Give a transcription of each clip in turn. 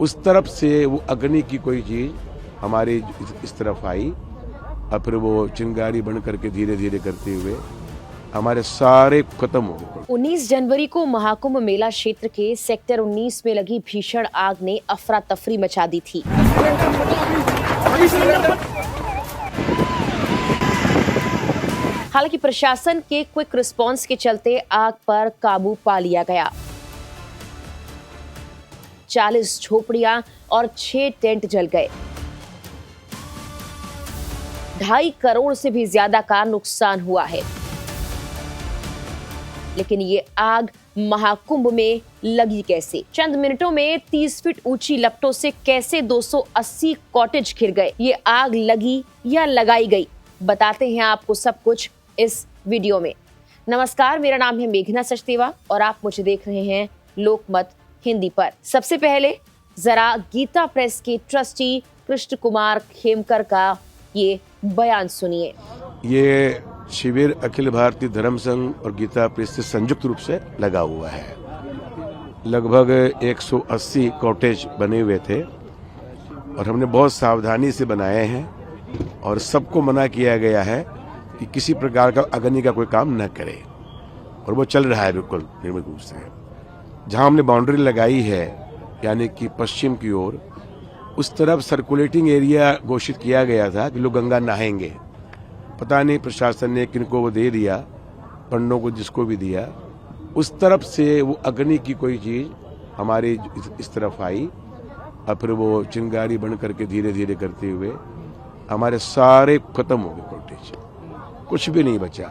उस तरफ से वो अग्नि की कोई चीज हमारे इस तरफ आई और फिर वो चिंगारी बन करके धीरे धीरे करते हुए हमारे सारे खत्म हो गए। 19 जनवरी को महाकुंभ मेला क्षेत्र के सेक्टर 19 में लगी भीषण आग ने अफरा तफरी मचा दी थी। हालांकि प्रशासन के क्विक रिस्पांस के चलते आग पर काबू पा लिया गया। 40 झोपड़ियां और 6 टेंट जल गए। 2.5 करोड़ से भी ज्यादा का नुकसान हुआ है। लेकिन ये आग महाकुंभ में लगी कैसे? चंद मिनटों में 30 फीट ऊंची लपटों से कैसे 280 कॉटेज घिर गए? ये आग लगी या लगाई गई? बताते हैं आपको सब कुछ इस वीडियो में। नमस्कार, मेरा नाम है मेघना सचदेवा और आप मुझे देख रहे हैं लोकमत हिंदी पर। सबसे पहले जरा गीता प्रेस के ट्रस्टी कृष्ण कुमार खेमकर का ये बयान सुनिए। ये शिविर अखिल भारतीय धर्म संघ और गीता प्रेस से संयुक्त रूप से लगा हुआ है। लगभग 180 कॉटेज बने हुए थे और हमने बहुत सावधानी से बनाए हैं और सबको मना किया गया है कि किसी प्रकार का अग्नि का कोई काम न करे और वो चल रहा है बिल्कुल निर्विघ्न रूप से। जहां हमने बाउंड्री लगाई है यानी कि पश्चिम की ओर, उस तरफ सर्कुलेटिंग एरिया घोषित किया गया था कि लोग गंगा नहाएंगे। पता नहीं प्रशासन ने किनको वो दे दिया, पंडों को जिसको भी दिया। उस तरफ से वो अग्नि की कोई चीज हमारे इस तरफ आई और फिर वो चिंगारी बन करके धीरे धीरे करते हुए हमारे सारे खत्म हो गए कॉटेज, कुछ भी नहीं बचा।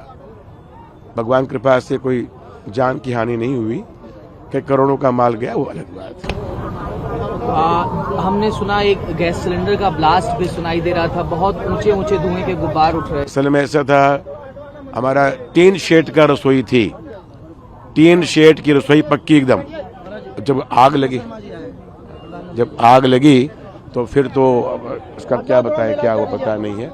भगवान कृपा से कोई जान की हानि नहीं हुई, कि करोड़ों का माल गया वो अलग बात है। हमने सुना एक गैस सिलेंडर का ब्लास्ट भी सुनाई दे रहा था, बहुत ऊंचे ऊंचे धुएं के गुब्बार उठ रहे। असल में ऐसा था, हमारा टीन शेड का रसोई थी, टीन शेड की रसोई पक्की एकदम। जब आग लगी तो फिर तो उसका क्या बताएं, क्या वो पता नहीं है,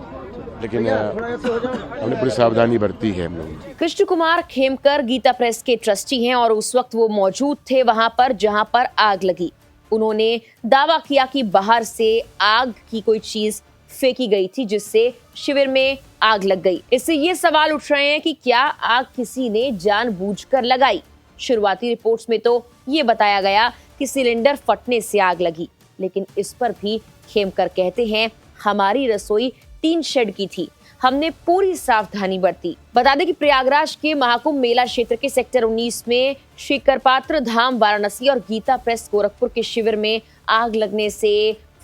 लेकिन हमने पूरी सावधानी बरती है हम लोग। कृष्ण कुमार खेमकर गीता प्रेस के ट्रस्टी हैं और उस वक्त वो मौजूद थे वहां पर जहां पर आग लगी। उन्होंने दावा किया कि बाहर से आग की कोई चीज फेंकी गई थी जिससे शिविर में आग लग गई। इससे ये सवाल उठ रहे हैं कि क्या आग किसी ने जानबूझकर लगाई? शुरुआती रिपोर्ट्स में तो ये बताया गया कि सिलेंडर फटने से आग लगी, लेकिन इस पर भी खेमकर कहते हैं हमारी रसोई टीन शेड की थी, हमने पूरी सावधानी बरती। बता दें कि प्रयागराज के महाकुंभ मेला क्षेत्र के सेक्टर 19 में श्री करपात्र धाम वाराणसी और गीता प्रेस गोरखपुर के शिविर में आग लगने से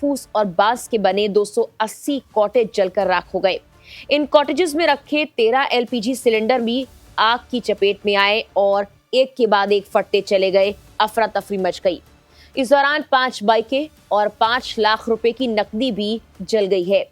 फूस और बांस के बने 280 कॉटेज जलकर राख हो गए। इन कॉटेजेस में रखे 13 LPG सिलेंडर भी आग की चपेट में आए और एक के बाद एक फटते चले गए। अफरा तफरी मच गई। इस दौरान 5 बाइकें और 5 लाख रुपए की नकदी भी जल गई है।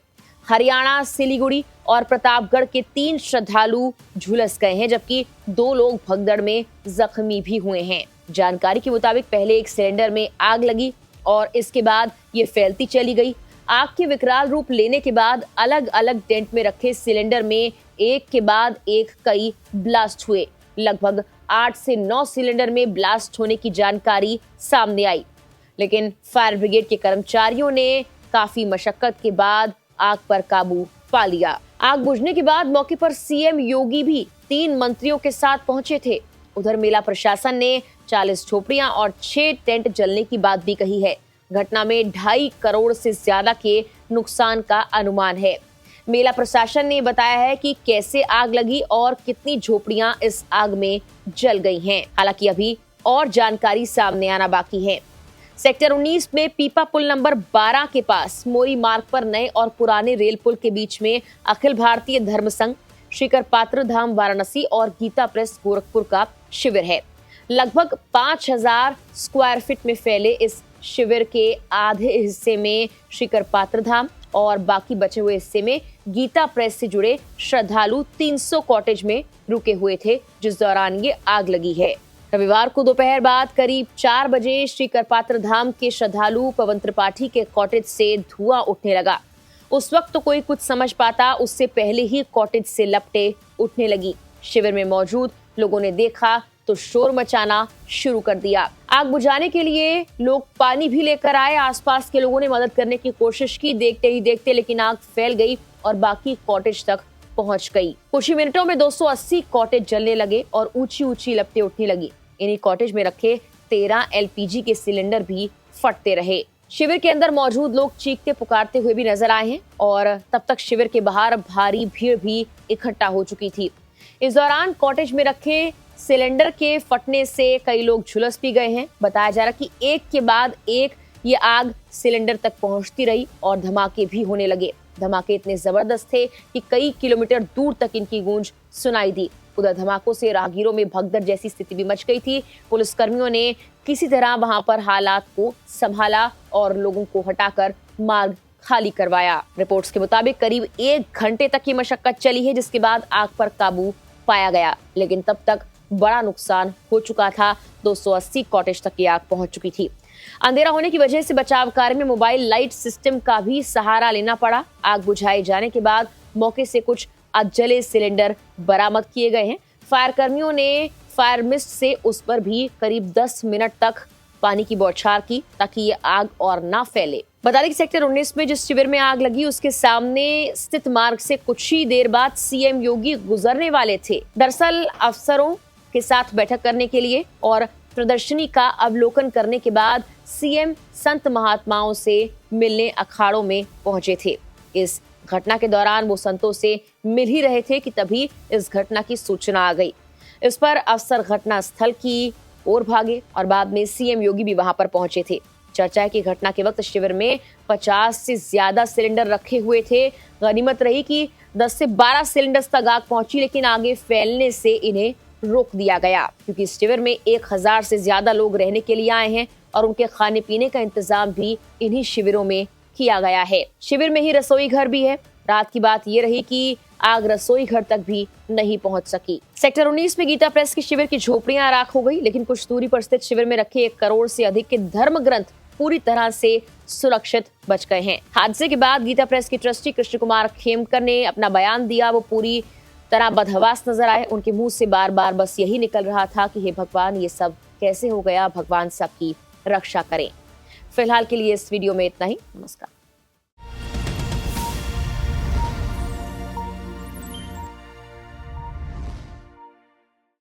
हरियाणा, सिलीगुड़ी और प्रतापगढ़ के 3 श्रद्धालु झुलस गए हैं, जबकि 2 लोग भगदड़ में जख्मी भी हुए हैं। जानकारी के मुताबिक पहले एक सिलेंडर में आग लगी और इसके बाद ये फैलती चली गई। आग के विकराल रूप लेने के बाद अलग अलग टेंट में रखे सिलेंडर में एक के बाद एक कई ब्लास्ट हुए। लगभग 8 से 9 सिलेंडर में ब्लास्ट होने की जानकारी सामने आई, लेकिन फायर ब्रिगेड के कर्मचारियों ने काफी मशक्कत के बाद आग पर काबू पा लिया। आग बुझने के बाद मौके पर सीएम योगी भी 3 मंत्रियों के साथ पहुंचे थे। उधर मेला प्रशासन ने 40 झोपड़ियां और 6 टेंट जलने की बात भी कही है। घटना में 2.5 करोड़ से ज्यादा के नुकसान का अनुमान है। मेला प्रशासन ने बताया है कि कैसे आग लगी और कितनी झोपड़ियां इस आग में जल गई हैं। हालांकि अभी और जानकारी सामने आना बाकी है। सेक्टर 19 में पीपा पुल नंबर 12 के पास मोरी मार्ग पर नए और पुराने रेल पुल के बीच में अखिल भारतीय धर्म संघ, श्री करपात्र धाम वाराणसी और गीता प्रेस गोरखपुर का शिविर है। लगभग 5000 स्क्वायर फीट में फैले इस शिविर के आधे हिस्से में श्री करपात्र धाम और बाकी बचे हुए हिस्से में गीता प्रेस से जुड़े श्रद्धालु 300 कॉटेज में रुके हुए थे, जिस दौरान ये आग लगी है। रविवार को दोपहर बाद करीब 4 बजे श्री करपात्र धाम के श्रद्धालु पवन त्रिपाठी के कॉटेज से धुआं उठने लगा। उस वक्त तो कोई कुछ समझ पाता, उससे पहले ही कॉटेज से लपटें उठने लगी। शिविर में मौजूद लोगों ने देखा तो शोर मचाना शुरू कर दिया। आग बुझाने के लिए लोग पानी भी लेकर आए। आसपास के लोगों ने मदद करने की कोशिश की। देखते ही देखते लेकिन आग फैल गई और बाकी कॉटेज तक पहुंच गई। कुछ ही मिनटों में 280 कॉटेज जलने लगे और ऊंची ऊंची लपटें उठने लगी। इन्हीं कॉटेज में रखे 13 एलपीजी के सिलेंडर भी फटते रहे। शिविर के अंदर मौजूद लोग चीखते पुकारते हुए भी नजर आए हैं और तब तक शिविर के बाहर भारी भीड़ भी इकट्ठा हो चुकी थी। इस दौरान कॉटेज में रखे सिलेंडर के फटने से कई लोग झुलस भी गए हैं। बताया जा रहा कि एक के बाद एक ये आग सिलेंडर तक पहुंचती रही और धमाके भी होने लगे। धमाके इतने जबरदस्त थे कि कई किलोमीटर दूर तक इनकी गूंज सुनाई दी। उधर धमाकों से राहगीरों में भगदड़ जैसी स्थिति भी मच गई थी। पुलिसकर्मियों ने किसी तरह वहां पर हालात को संभाला और लोगों को हटाकर मार्ग खाली करवाया। रिपोर्ट्स के मुताबिक करीब 1 घंटे तक ये मशक्कत चली है, जिसके बाद आग पर काबू पाया गया, लेकिन तब तक बड़ा नुकसान हो चुका था। 280 कॉटेज तक ये आग पहुंच चुकी थी। अंधेरा होने की वजह से बचाव कार्य में मोबाइल लाइट सिस्टम का भी सहारा लेना पड़ा। आग बुझाए जाने के बाद मौके से कुछ अधजले सिलेंडर बरामद किए गए हैं। फायर कर्मियों ने फायर मिस्ट से उस पर भी करीब 10 मिनट तक पानी की बौछार की ताकि ये आग और ना फैले। बता दें कि सेक्टर 19 में जिस शिविर में आग लगी उसके सामने स्थित मार्ग से कुछ ही देर बाद सीएम योगी गुजरने वाले थे। दरअसल अफसरों के साथ बैठक करने के लिए और प्रदर्शनी का अवलोकन करने के बाद सीएम संत महात्माओं से मिलने अखाड़ों में पहुंचे थे। इस घटना के दौरान वो संतों से मिल ही रहे थे कि तभी इस घटना की सूचना आ गई। इस पर अफसर घटना स्थल की ओर भागे और बाद में सीएम योगी भी वहां पर पहुंचे थे। चर्चा है कि घटना के वक्त शिविर में 50 से ज्यादा सिलेंडर रखे हुए थे। गनीमत रही कि 10 से 12 सिलेंडर्स तक आग पहुंची, लेकिन आगे फैलने से इन्हें रोक दिया गया क्योंकि इस शिविर में 1000 से ज्यादा लोग रहने के लिए आए हैं और उनके खाने पीने का इंतजाम भी इन्हीं शिविरों में किया गया है। शिविर में ही रसोई घर भी है। रात की बात ये रही कि आग रसोई घर तक भी नहीं पहुंच सकी। सेक्टर 19 में गीता प्रेस के शिविर की झोपड़ियां राख हो गई, लेकिन कुछ दूरी पर स्थित शिविर में रखे 1 करोड़ से अधिक के धर्म ग्रंथ पूरी तरह से सुरक्षित बच गए हैं। हादसे के बाद गीता प्रेस के ट्रस्टी कृष्ण कुमार खेमकर ने अपना बयान दिया। वो पूरी तरह बदहवास नजर आए। उनके मुंह से बार बार बस यही निकल रहा था कि हे भगवान, ये सब कैसे हो गया, भगवान सबकी रक्षा करें। फिलहाल के लिए इस वीडियो में इतना ही। नमस्कार।